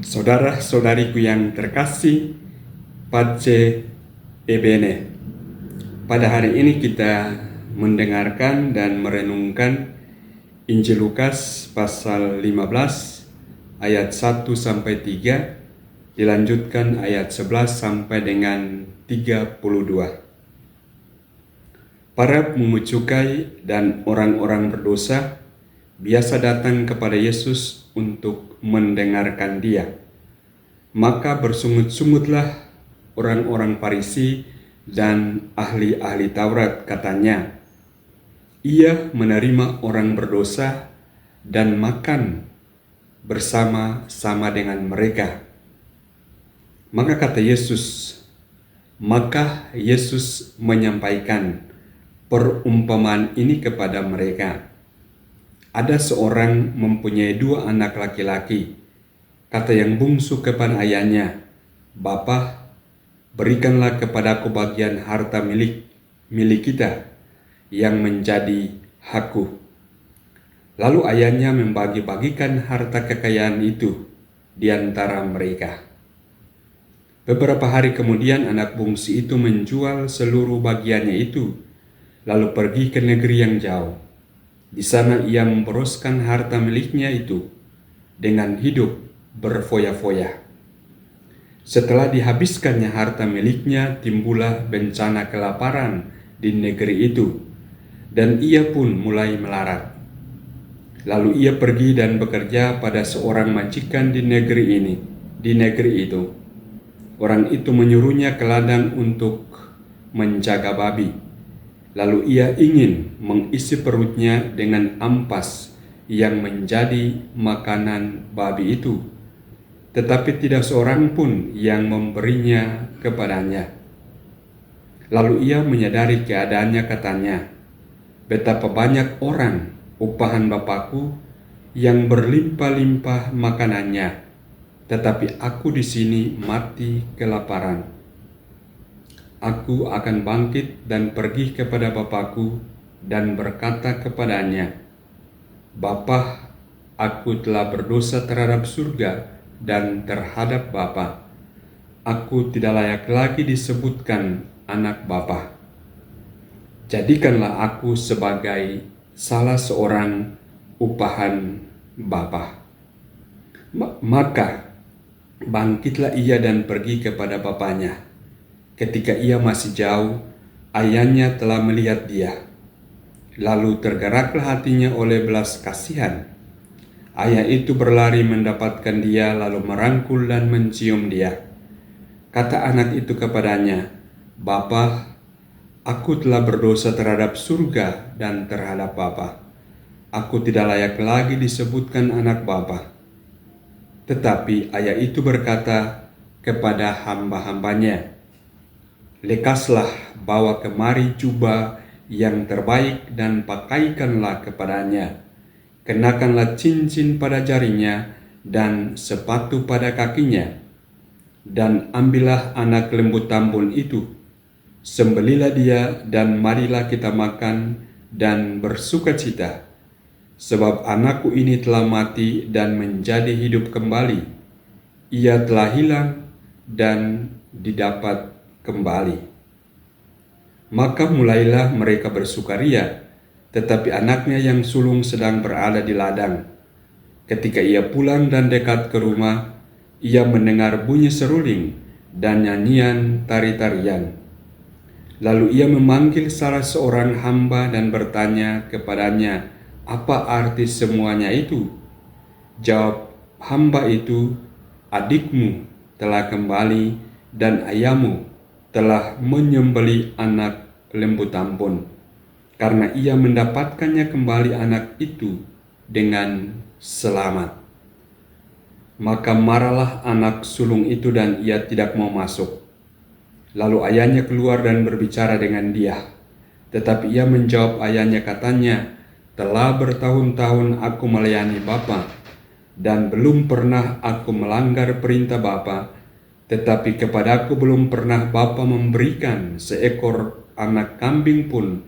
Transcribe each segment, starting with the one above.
Saudara-saudariku yang terkasih, Pace Ebene. Pada hari ini kita mendengarkan dan merenungkan Injil Lukas pasal 15 ayat 1 sampai 3, dilanjutkan ayat 11 sampai dengan 32. Para pemungut cukai dan orang-orang berdosa biasa datang kepada Yesus untuk mendengarkan Dia. Maka bersungut-sungutlah orang-orang Farisi dan ahli-ahli Taurat, katanya, "Ia menerima orang berdosa dan makan bersama-sama dengan mereka." Maka Yesus menyampaikan perumpamaan ini kepada mereka. Ada seorang mempunyai 2 anak laki-laki. Kata yang bungsu kepada ayahnya, "Bapa, berikanlah kepadaku bagian harta milik kita yang menjadi hakku." Lalu ayahnya membagi-bagikan harta kekayaan itu di antara mereka. Beberapa hari kemudian anak bungsu itu menjual seluruh bagiannya itu, lalu pergi ke negeri yang jauh. Di sana ia memboroskan harta miliknya itu dengan hidup berfoya-foya. Setelah dihabiskannya harta miliknya, timbullah bencana kelaparan di negeri itu, dan ia pun mulai melarat. Lalu ia pergi dan bekerja pada seorang majikan di negeri itu. Orang itu menyuruhnya ke ladang untuk menjaga babi. Lalu ia ingin mengisi perutnya dengan ampas yang menjadi makanan babi itu, tetapi tidak seorang pun yang memberinya kepadanya. Lalu ia menyadari keadaannya, katanya, "Betapa banyak orang upahan Bapakku yang berlimpah-limpah makanannya, tetapi aku di sini mati kelaparan. Aku akan bangkit dan pergi kepada Bapakku dan berkata kepadanya, Bapa, aku telah berdosa terhadap surga dan terhadap Bapa. Aku tidak layak lagi disebutkan anak Bapa. Jadikanlah aku sebagai salah seorang upahan Bapa." Maka bangkitlah ia dan pergi kepada bapaknya. Ketika ia masih jauh, ayahnya telah melihat dia. Lalu tergeraklah hatinya oleh belas kasihan. Ayah itu berlari mendapatkan dia, lalu merangkul dan mencium dia. Kata anak itu kepadanya, "Bapa, aku telah berdosa terhadap surga dan terhadap Bapa. Aku tidak layak lagi disebutkan anak Bapa." Tetapi ayah itu berkata kepada hamba-hambanya, "Lekaslah, bawa kemari jubah yang terbaik dan pakaikanlah kepadanya. Kenakanlah cincin pada jarinya dan sepatu pada kakinya. Dan ambillah anak lembu tambun itu, sembelilah dia dan marilah kita makan dan bersukacita. Sebab anakku ini telah mati dan menjadi hidup kembali. Ia telah hilang dan didapat kembali." Maka mulailah mereka bersukaria, tetapi anaknya yang sulung sedang berada di ladang. Ketika ia pulang dan dekat ke rumah, ia mendengar bunyi seruling dan nyanyian tari-tarian. Lalu ia memanggil salah seorang hamba dan bertanya kepadanya, "Apa arti semuanya itu?" Jawab hamba itu, "Adikmu telah kembali dan ayahmu telah menyembelih anak lembu tambun, karena ia mendapatkannya kembali anak itu dengan selamat." Maka marahlah anak sulung itu dan ia tidak mau masuk. Lalu ayahnya keluar dan berbicara dengan dia. Tetapi ia menjawab ayahnya, katanya, "Telah bertahun-tahun aku melayani Bapa, dan belum pernah aku melanggar perintah Bapa. Tetapi kepadaku belum pernah Bapa memberikan seekor anak kambing pun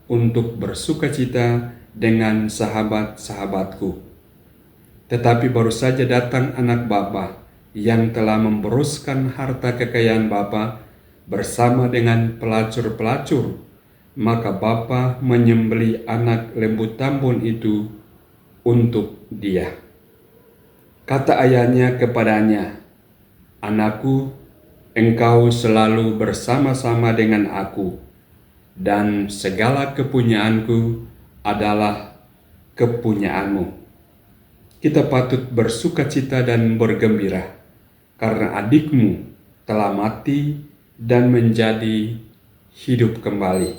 untuk bersukacita dengan sahabat-sahabatku. Tetapi baru saja datang anak Bapa, yang telah memboroskan harta kekayaan bapa bersama dengan pelacur-pelacur, maka bapa menyembelih anak lembu tambun itu untuk dia. Kata ayahnya kepadanya, "Anakku, engkau selalu bersama-sama dengan aku, dan segala kepunyaanku adalah kepunyaanmu. Kita patut bersukacita dan bergembira, karena adikmu telah mati dan menjadi hidup kembali.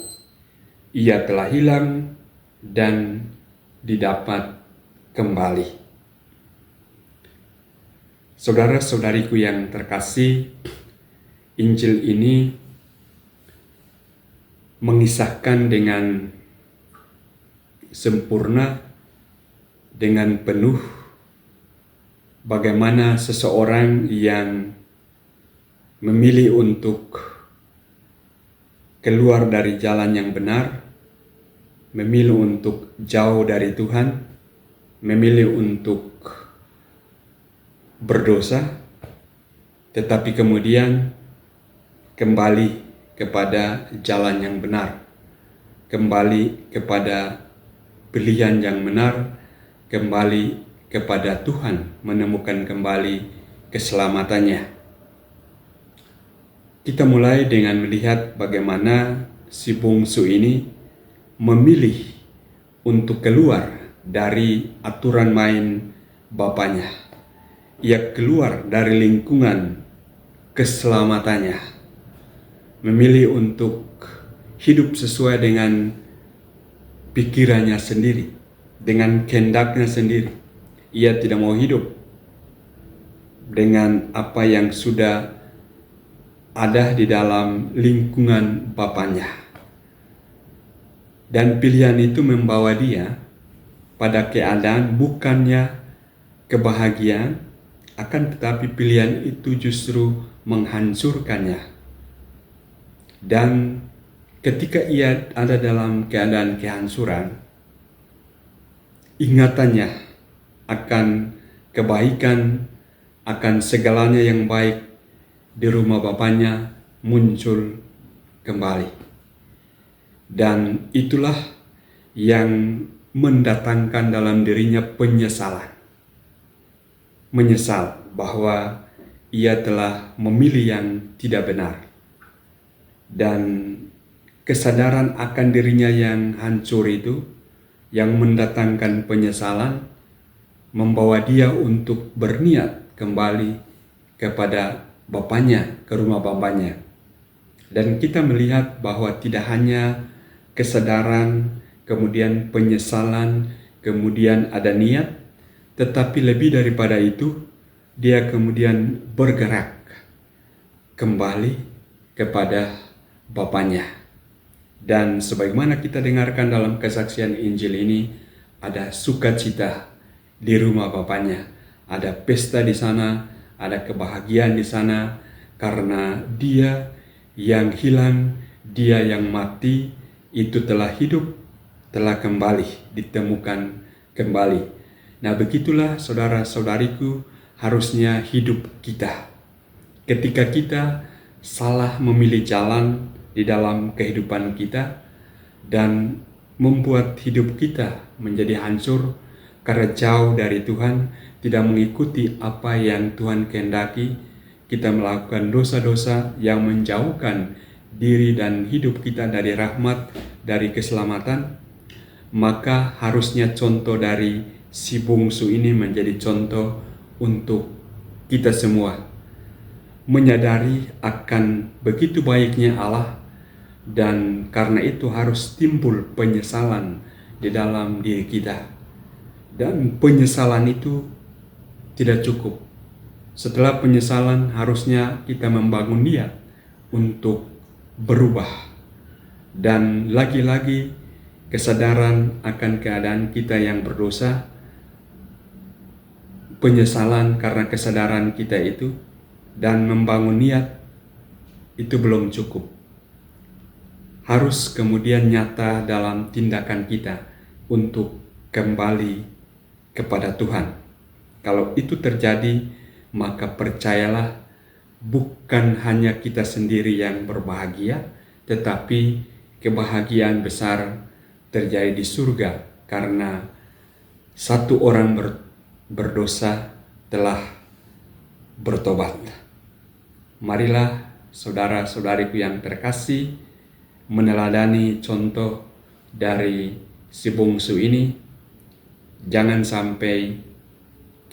Ia telah hilang dan didapat kembali." Saudara-saudariku yang terkasih, Injil ini mengisahkan dengan sempurna, dengan penuh, bagaimana seseorang yang memilih untuk keluar dari jalan yang benar, memilih untuk jauh dari Tuhan, memilih untuk berdosa, tetapi kemudian kembali kepada jalan yang benar, kembali kepada pilihan yang benar, kembali kepada Tuhan, menemukan kembali keselamatannya. Kita mulai dengan melihat bagaimana si bungsu ini memilih untuk keluar dari aturan main bapaknya. Ia keluar dari lingkungan keselamatannya, memilih untuk hidup sesuai dengan pikirannya sendiri, dengan kehendaknya sendiri. Ia tidak mau hidup dengan apa yang sudah ada di dalam lingkungan bapaknya. Dan pilihan itu membawa dia pada keadaan bukannya kebahagiaan, akan tetapi pilihan itu justru menghancurkannya. Dan ketika ia ada dalam keadaan kehancuran, ingatannya akan kebaikan, akan segalanya yang baik di rumah bapaknya muncul kembali. Dan itulah yang mendatangkan dalam dirinya penyesalan. Menyesal bahwa ia telah memilih yang tidak benar. Dan kesadaran akan dirinya yang hancur itu, yang mendatangkan penyesalan, membawa dia untuk berniat kembali kepada bapaknya, ke rumah bapaknya. Dan kita melihat bahwa tidak hanya kesadaran, kemudian penyesalan, kemudian ada niat, tetapi lebih daripada itu, dia kemudian bergerak kembali kepada bapaknya. Dan sebagaimana kita dengarkan dalam kesaksian Injil ini, ada sukacita di rumah bapaknya, ada pesta di sana, ada kebahagiaan di sana, karena dia yang hilang, dia yang mati, itu telah hidup, telah kembali, ditemukan kembali. Nah, begitulah saudara-saudariku harusnya hidup kita. Ketika kita salah memilih jalan di dalam kehidupan kita dan membuat hidup kita menjadi hancur karena jauh dari Tuhan, tidak mengikuti apa yang Tuhan kehendaki, kita melakukan dosa-dosa yang menjauhkan diri dan hidup kita dari rahmat, dari keselamatan, maka harusnya contoh dari si bungsu ini menjadi contoh untuk kita semua, menyadari akan begitu baiknya Allah, dan karena itu harus timbul penyesalan di dalam diri kita. Dan penyesalan itu tidak cukup. Setelah penyesalan harusnya kita membangun niat untuk berubah, dan lagi-lagi kesadaran akan keadaan kita yang berdosa, penyesalan karena kesadaran kita itu, dan membangun niat itu belum cukup. Harus kemudian nyata dalam tindakan kita untuk kembali kepada Tuhan. Kalau itu terjadi, maka percayalah, bukan hanya kita sendiri yang berbahagia, tetapi kebahagiaan besar terjadi di surga karena satu orang berdosa telah bertobat. Marilah saudara-saudariku yang terkasih, meneladani contoh dari si bungsu ini. Jangan sampai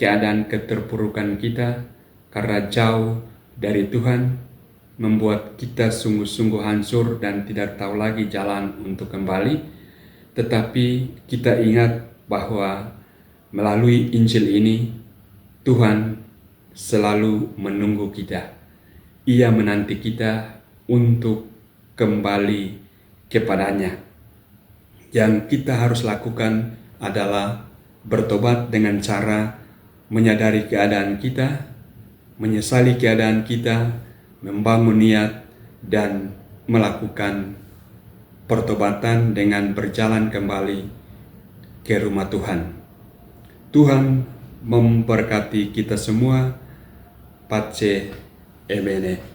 keadaan keterpurukan kita karena jauh dari Tuhan membuat kita sungguh-sungguh hancur dan tidak tahu lagi jalan untuk kembali. Tetapi kita ingat bahwa melalui Injil ini Tuhan selalu menunggu kita. Ia menanti kita untuk kembali kepadanya. Yang kita harus lakukan adalah bertobat dengan cara menyadari keadaan kita, menyesali keadaan kita, membangun niat, dan melakukan pertobatan dengan berjalan kembali ke rumah Tuhan. Tuhan memberkati kita semua. Pace Emene.